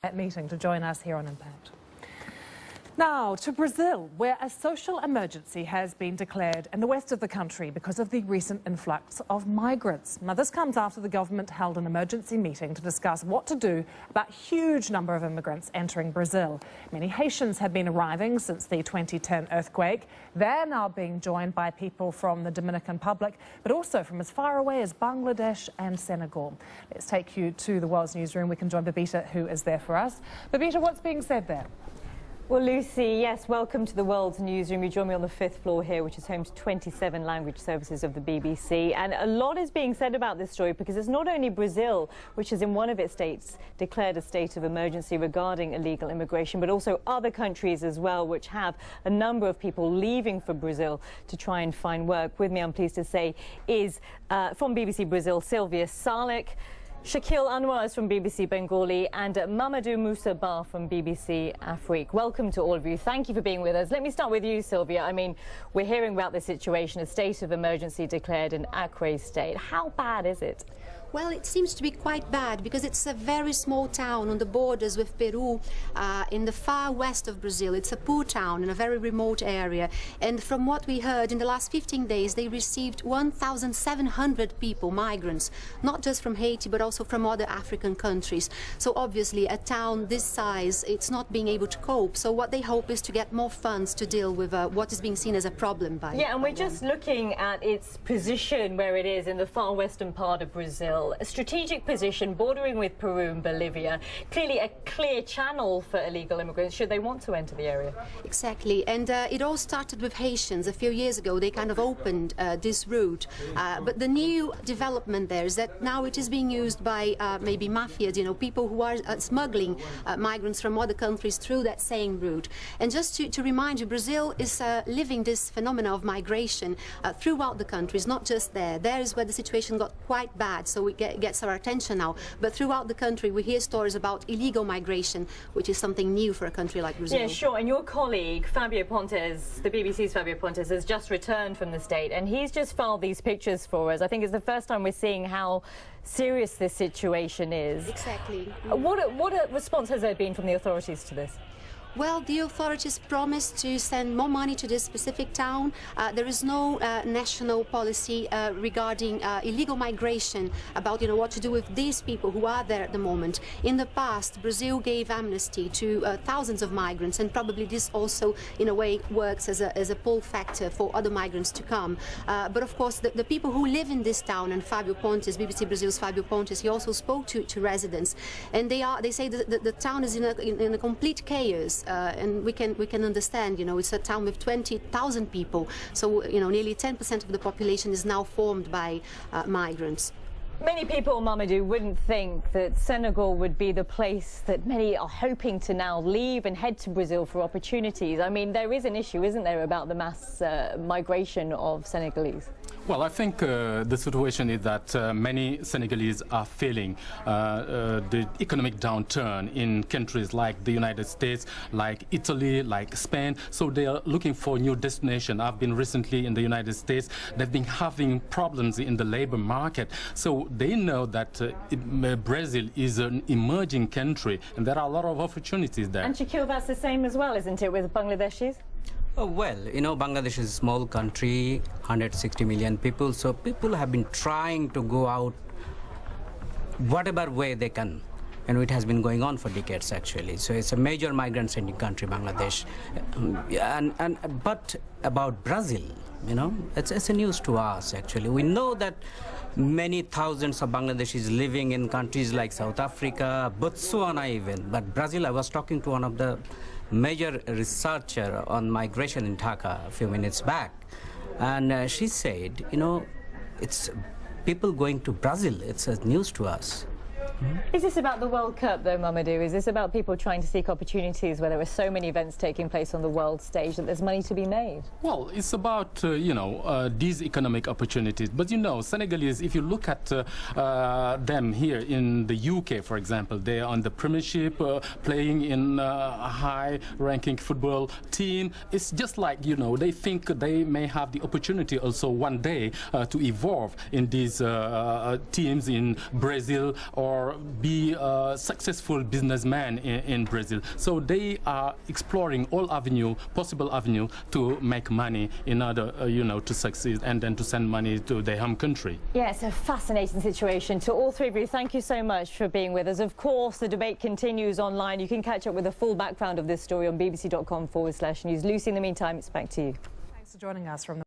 That meeting to join us here on Impact. Now to Brazil, where a social emergency has been declared in the west of the country because of the recent influx of migrants. Now this comes after the government held an emergency meeting to discuss what to do about a huge number of immigrants entering Brazil. Many Haitians have been arriving since the 2010 earthquake. They're now being joined by people from the Dominican Republic, but also from as far away as Bangladesh and Senegal. Let's take you to the World's Newsroom. We can join Babita, who is there for us. Babita, what's being said there? Well, Lucy, yes, welcome to the World's Newsroom. You join me on the 5th floor here, which is home to 27 language services of the BBC. And a lot is being said about this story because it's not only Brazil, which has in one of its states declared a state of emergency regarding illegal immigration, but also other countries as well, which have a number of people leaving for Brazil to try and find work. With me, I'm pleased to say, is from BBC Brazil, Silvia Salek. Shakil Anwar is from BBC Bengali and Mamadou Moussa Ba from BBC Afrique. Welcome to all of you. Thank you for being with us. Let me start with you, Sylvia. I mean, we're hearing about the situation, a state of emergency declared in Acre state. How bad is it? Well, it seems to be quite bad because it's a very small town on the borders with Peru in the far west of Brazil. It's a poor town in a very remote area. And from what we heard, in the last 15 days, they received 1,700 people, migrants, not just from Haiti, but also from other African countries. So obviously, a town this size, it's not being able to cope. So what they hope is to get more funds to deal with what is being seen as a problem by Yeah, and we're just looking at its position where it is in the far western part of Brazil. A strategic position bordering with Peru and Bolivia, clearly a clear channel for illegal immigrants should they want to enter the area. Exactly, and it all started with Haitians. A few years ago they kind of opened this route, but the new development there is that now it is being used by maybe mafias, you know, people who are smuggling migrants from other countries through that same route. And just to remind you, Brazil is living this phenomena of migration throughout the countries, not just there. There is where the situation got quite bad, so it gets our attention now. But throughout the country, we hear stories about illegal migration, which is something new for a country like Brazil. Yeah, sure. And your colleague, Fabio Pontes, the BBC's Fabio Pontes, has just returned from the state, and he's just filed these pictures for us. I think it's the first time we're seeing how serious this situation is. Exactly. What response has there been from the authorities to this? Well, the authorities promised to send more money to this specific town. There is no national policy regarding illegal migration, about what to do with these people who are there at the moment. In the past, Brazil gave amnesty to thousands of migrants, and probably this also, in a way, works as a pull factor for other migrants to come. But of course, the people who live in this town, and Fabio Pontes, BBC Brazil's Fabio Pontes, he also spoke to residents, and they say that the town is in a complete chaos. And we can understand, it's a town with 20,000 people, so nearly 10% of the population is now formed by migrants. Many people, Mamadou, wouldn't think that Senegal would be the place that many are hoping to now leave and head to Brazil for opportunities. I mean, there is an issue, isn't there, about the mass migration of Senegalese? Well, I think the situation is that many Senegalese are feeling the economic downturn in countries like the United States, like Italy, like Spain. So they are looking for new destination. I've been recently in the United States. They've been having problems in the labor market. So they know that Brazil is an emerging country, and there are a lot of opportunities there. And Shakil, that's the same as well, isn't it, with Bangladeshis? Oh, well, Bangladesh is a small country, 160 million people, so people have been trying to go out whatever way they can. And it has been going on for decades, actually. So it's a major migrant-sending country, Bangladesh. But about Brazil, it's a news to us, actually. We know that many thousands of Bangladeshis living in countries like South Africa, Botswana even. But Brazil, I was talking to one of the major researcher on migration in Dhaka a few minutes back, and she said, it's people going to Brazil. It's a news to us. Is this about the World Cup, though, Mamadou? Is this about people trying to seek opportunities where there are so many events taking place on the world stage that there's money to be made? Well, it's about, these economic opportunities. But, Senegalese, if you look at them here in the UK, for example, they are on the Premiership, playing in a high-ranking football team. It's just like, they think they may have the opportunity also one day to evolve in these teams in Brazil or or be a successful businessman in Brazil. So they are exploring all possible avenue to make money in order, to succeed and then to send money to their home country. Yeah, it's a fascinating situation. To all three of you, thank you so much for being with us. Of course, the debate continues online. You can catch up with the full background of this story on bbc.com/news. Lucy, in the meantime, it's back to you. Thanks for joining us from the